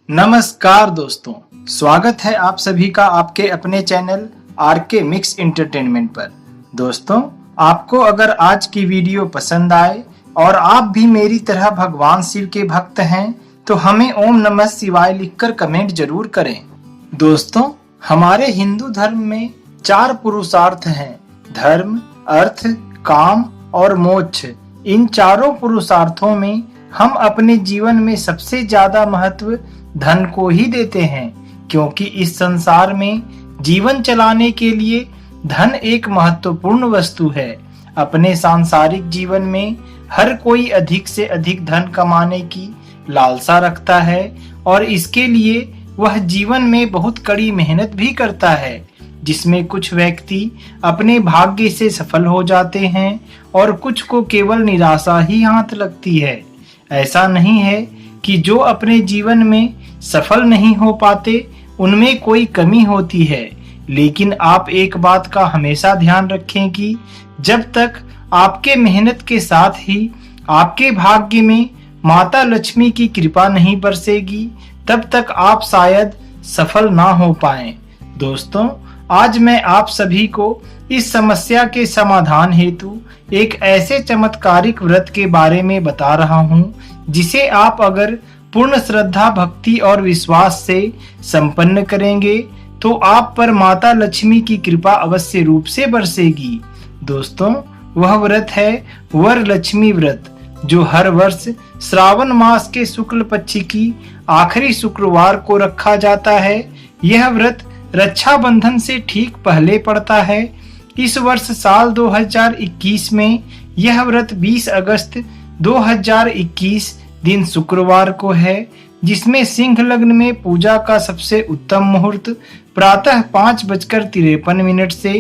नमस्कार दोस्तों, स्वागत है आप सभी का आपके अपने चैनल आरके मिक्स एंटरटेनमेंट पर। दोस्तों, आपको अगर आज की वीडियो पसंद आए और आप भी मेरी तरह भगवान शिव के भक्त हैं तो हमें ओम नमः शिवाय लिखकर कमेंट जरूर करें। दोस्तों, हमारे हिंदू धर्म में 4 पुरुषार्थ हैं: धर्म, अर्थ, काम और मोक्ष। इन चारों पुरुषार्थों में हम अपने जीवन में सबसे ज्यादा महत्व धन को ही देते हैं, क्योंकि इस संसार में जीवन चलाने के लिए धन एक महत्वपूर्ण वस्तु है। अपने सांसारिक जीवन में हर कोई अधिक से अधिक धन कमाने की लालसा रखता है और इसके लिए वह जीवन में बहुत कड़ी मेहनत भी करता है, जिसमें कुछ व्यक्ति अपने भाग्य से सफल हो जाते हैं और कुछ को केवल निराशा ही हाथ लगती है। ऐसा नहीं है कि जो अपने जीवन में सफल नहीं हो पाते उनमें कोई कमी होती है, लेकिन आप एक बात का हमेशा ध्यान रखें कि जब तक आपके मेहनत के साथ ही आपके भाग्य में माता लक्ष्मी की कृपा नहीं बरसेगी तब तक आप शायद सफल ना हो पाएं। दोस्तों, आज मैं आप सभी को इस समस्या के समाधान हेतु एक ऐसे चमत्कारिक व्रत के बारे में बता रहा हूँ जिसे आप अगर पूर्ण श्रद्धा, भक्ति और विश्वास से संपन्न करेंगे तो आप पर माता लक्ष्मी की कृपा अवश्य रूप से बरसेगी। दोस्तों, वह व्रत है वरलक्ष्मी व्रत, जो हर वर्ष श्रावण मास के शुक्ल पक्ष की आखिरी शुक्रवार को रखा जाता है। यह व्रत रक्षाबंधन से ठीक पहले पड़ता है। इस वर्ष साल 2021 में यह व्रत 20 अगस्त 2021 दिन शुक्रवार को है, जिसमें सिंह लग्न में पूजा का सबसे उत्तम मुहूर्त प्रातः 5:53 से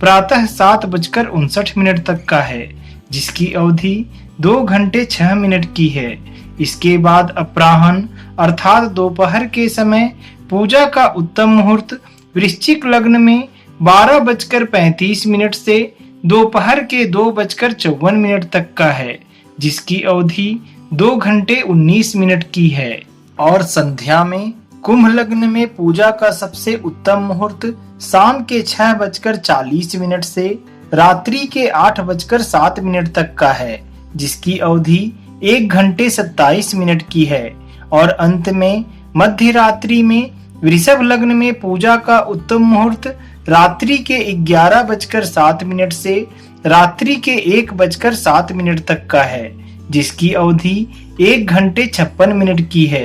प्रातः 7:59 तक का है, जिसकी अवधि 2 घंटे 6 मिनट की है। इसके बाद अपराह्न अर्थात दोपहर के समय पूजा का उत्तम मुहूर्त वृश्चिक लग्न में 12:35 से दोपहर के 2:54 तक का है, जिसकी अवधि 2 घंटे 19 मिनट की है। और संध्या में कुंभ लग्न में पूजा का सबसे उत्तम मुहूर्त शाम के 6:40 से रात्रि के 8:07 तक का है, जिसकी अवधि 1 घंटे 27 मिनट की है। और अंत में मध्य रात्रि में वृषभ लग्न में पूजा का उत्तम मुहूर्त रात्रि के 11:07 से रात्रि के 1:07 तक का है, जिसकी अवधि 1 घंटे 56 मिनट की है।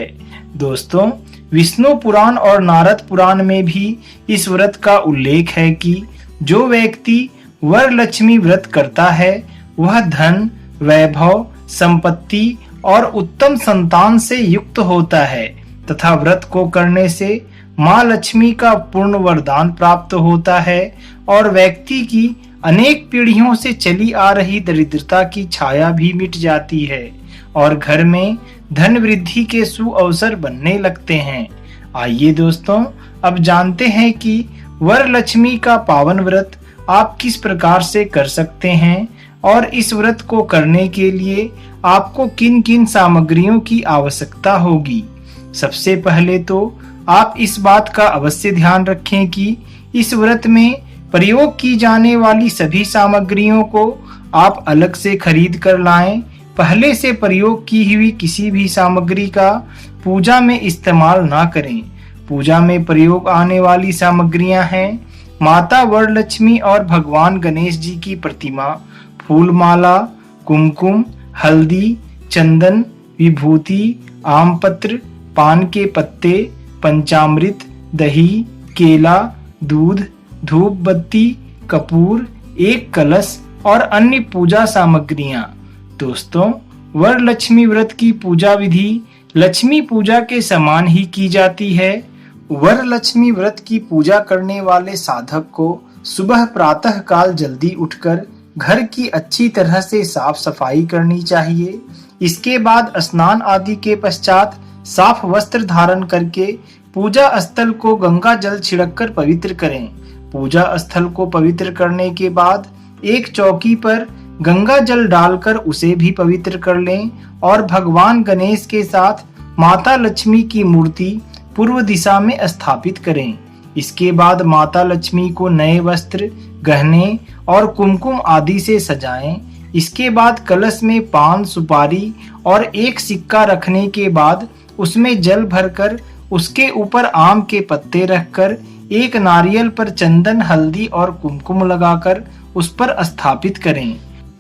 दोस्तों, विष्णु पुराण और नारद पुराण में भी इस व्रत का उल्लेख है कि जो व्यक्ति वरलक्ष्मी व्रत करता है वह धन, वैभव, संपत्ति और उत्तम संतान से युक्त होता है तथा व्रत को करने से माँ लक्ष्मी का पूर्ण वरदान प्राप्त होता है और व्यक्ति की अनेक पीढ़ियों से चली आ रही दरिद्रता की छाया भी मिट जाती है और घर में धन वृद्धि के सुअवसर बनने लगते हैं। आइए दोस्तों, अब जानते हैं कि वरलक्ष्मी का पावन व्रत आप किस प्रकार से कर सकते हैं और इस व्रत को करने के लिए आपको किन किन सामग्रियों की आवश्यकता होगी। सबसे पहले तो आप इस बात का अवश्य ध्यान रखें कि इस व्रत में प्रयोग की जाने वाली सभी सामग्रियों को आप अलग से खरीद कर लाएं। पहले से प्रयोग की हुई किसी भी सामग्री का पूजा में इस्तेमाल ना करें। पूजा में प्रयोग आने वाली सामग्रियां हैं माता वरलक्ष्मी और भगवान गणेश जी की प्रतिमा, फूलमाला, कुमकुम, हल्दी, चंदन, विभूति, आमपत्र, पान के पत्ते, पंचामृत, दही, केला, दूध, धूप बत्ती, कपूर, एक कलश और अन्य पूजा सामग्रियां। दोस्तों, वरलक्ष्मी व्रत की पूजा विधि लक्ष्मी पूजा के समान ही की जाती है। वरलक्ष्मी व्रत की पूजा करने वाले साधक को सुबह प्रातः काल जल्दी उठकर घर की अच्छी तरह से साफ सफाई करनी चाहिए। इसके बाद स्नान आदि के पश्चात साफ वस्त्र धारण करके पूजा स्थल को गंगा जल छिड़क कर पवित्र करें। पूजा स्थल को पवित्र करने के बाद एक चौकी पर गंगा जल डालकर उसे भी पवित्र कर लें और भगवान गणेश के साथ माता लक्ष्मी की मूर्ति पूर्व दिशा में स्थापित करें। इसके बाद माता लक्ष्मी को नए वस्त्र, गहने और कुमकुम आदि से सजाएं। इसके बाद कलश में पान, सुपारी और एक सिक्का रखने के बाद उसमें जल भरकर उसके ऊपर आम के पत्ते रखकर एक नारियल पर चंदन, हल्दी और कुमकुम लगाकर उस पर स्थापित करें।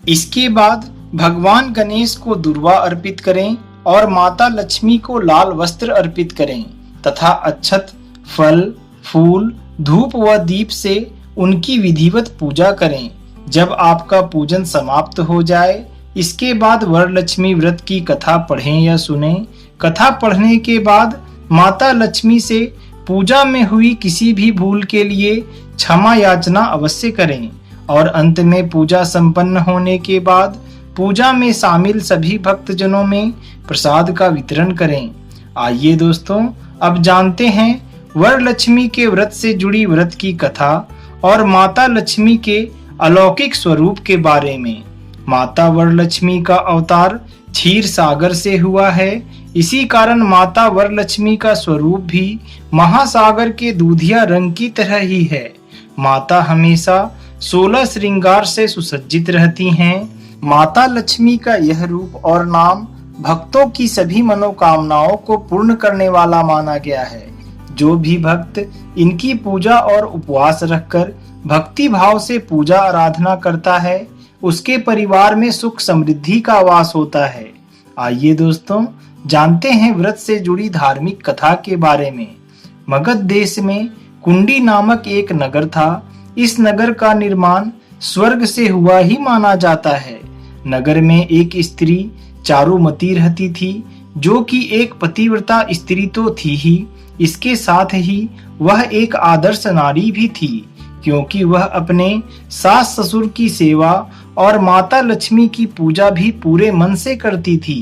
इसके बाद भगवान गणेश को दुर्वा अर्पित करें और माता लक्ष्मी को लाल वस्त्र अर्पित करें तथा अक्षत, फल, फूल, धूप व दीप से उनकी विधिवत पूजा करें। जब आपका पूजन समाप्त हो जाए, इसके बाद वरलक्ष्मी व्रत की कथा पढ़ें या सुनें। कथा पढ़ने के बाद माता लक्ष्मी से पूजा में हुई किसी भी भूल के लिए क्षमा याचना अवश्य करें और अंत में पूजा संपन्न होने के बाद पूजा में शामिल सभी भक्तजनों में प्रसाद का वितरण करें। आइए दोस्तों, अब जानते हैं वरलक्ष्मी के व्रत से जुड़ी व्रत की कथा और माता लक्ष्मी के अलौकिक स्वरूप के बारे में। माता वरलक्ष्मी का अवतार क्षीर सागर से हुआ है। इसी कारण माता वरलक्ष्मी का स्वरूप भी महासागर के दूधिया रंग की तरह ही है। माता हमेशा 16 श्रृंगार से सुसज्जित रहती हैं। माता लक्ष्मी का यह रूप और नाम भक्तों की सभी मनोकामनाओं को पूर्ण करने वाला माना गया है। जो भी भक्त इनकी पूजा और उपवास रखकर भक्ति भाव से पूजा आराधना करता है, उसके परिवार में सुख समृद्धि का वास होता है। आइए दोस्तों, जानते हैं व्रत से जुड़ी धार्मिक कथा के बारे में। मगध देश में कुंडी नामक एक नगर था। इस नगर का निर्माण स्वर्ग से हुआ ही माना जाता है। नगर में एक स्त्री चारुमती रहती थी, जो कि एक पतिव्रता स्त्री तो थी ही, इसके साथ ही वह एक आदर्श नारी भी थी, क्योंकि वह अपने सास ससुर की सेवा और माता लक्ष्मी की पूजा भी पूरे मन से करती थी।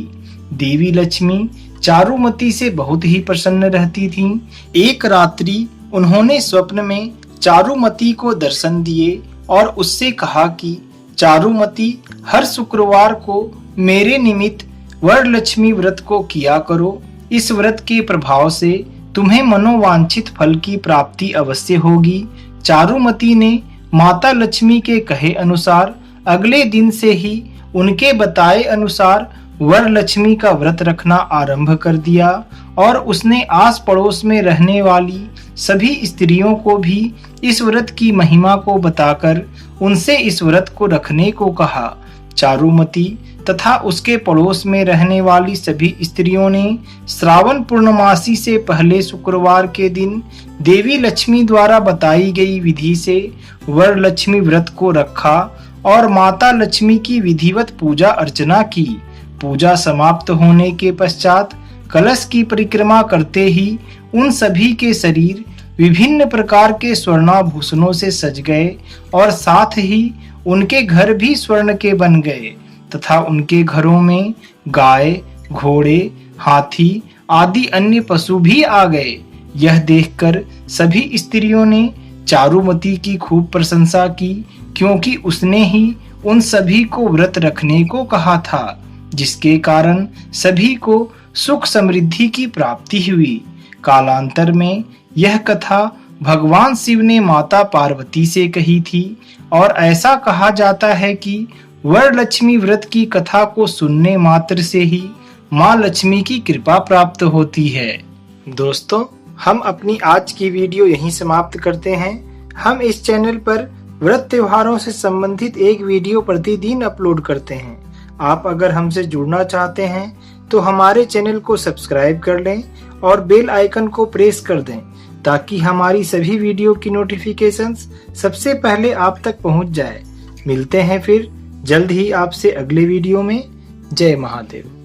देवी लक्ष्मी चारुमती से बहुत ही प्रसन्न रहती थीं। एक रात्रि उन्होंने स्वप्न में चारुमती को दर्शन दिए और उससे कहा कि चारुमती, हर शुक्रवार को मेरे निमित्त वरलक्ष्मी व्रत को किया करो। इस व्रत के प्रभाव से तुम्हें मनोवांछित फल की प्राप्ति अवश्य होगी। चारुमती ने माता लक्ष्मी के कहे अनुसार अगले दिन से ही उनके बताए अनुसार वरलक्ष्मी का व्रत रखना आरंभ कर दिया और उसने आस पड़ोस में रहने वाली सभी स्त्रियों को भी इस व्रत की महिमा को बताकर उनसे इस व्रत को रखने को कहा। चारुमती तथा उसके पड़ोस में रहने वाली सभी स्त्रियों ने श्रावण पूर्णमासी से पहले शुक्रवार के दिन देवी लक्ष्मी द्वारा बताई गई विधि से वरलक्ष्मी व्रत को रखा और माता लक्ष्मी की विधिवत पूजा अर्चना की। पूजा समाप्त होने के पश्चात कलश की परिक्रमा करते ही उन सभी के शरीर विभिन्न प्रकार के स्वर्णाभूषणों से सज गए और साथ ही उनके घर भी स्वर्ण के बन गए तथा उनके घरों में गाय, घोड़े, हाथी आदि अन्य पशु भी आ गए। यह देखकर सभी स्त्रियों ने चारुमती की खूब प्रशंसा की, क्योंकि उसने ही उन सभी को व्रत रखने को कहा था, जिसके कारण सभी को सुख समृद्धि की प्राप्ति हुई। कालांतर में यह कथा भगवान शिव ने माता पार्वती से कही थी और ऐसा कहा जाता है कि वरलक्ष्मी व्रत की कथा को सुनने मात्र से ही माँ लक्ष्मी की कृपा प्राप्त होती है। दोस्तों, हम अपनी आज की वीडियो यहीं समाप्त करते हैं। हम इस चैनल पर व्रत त्योहारों से संबंधित एक वीडियो प्रतिदिन अपलोड करते हैं। आप अगर हमसे जुड़ना चाहते हैं तो हमारे चैनल को सब्सक्राइब कर लें और बेल आइकन को प्रेस कर दें, ताकि हमारी सभी वीडियो की नोटिफिकेशंस सबसे पहले आप तक पहुंच जाए। मिलते हैं फिर जल्द ही आपसे अगले वीडियो में। जय महादेव।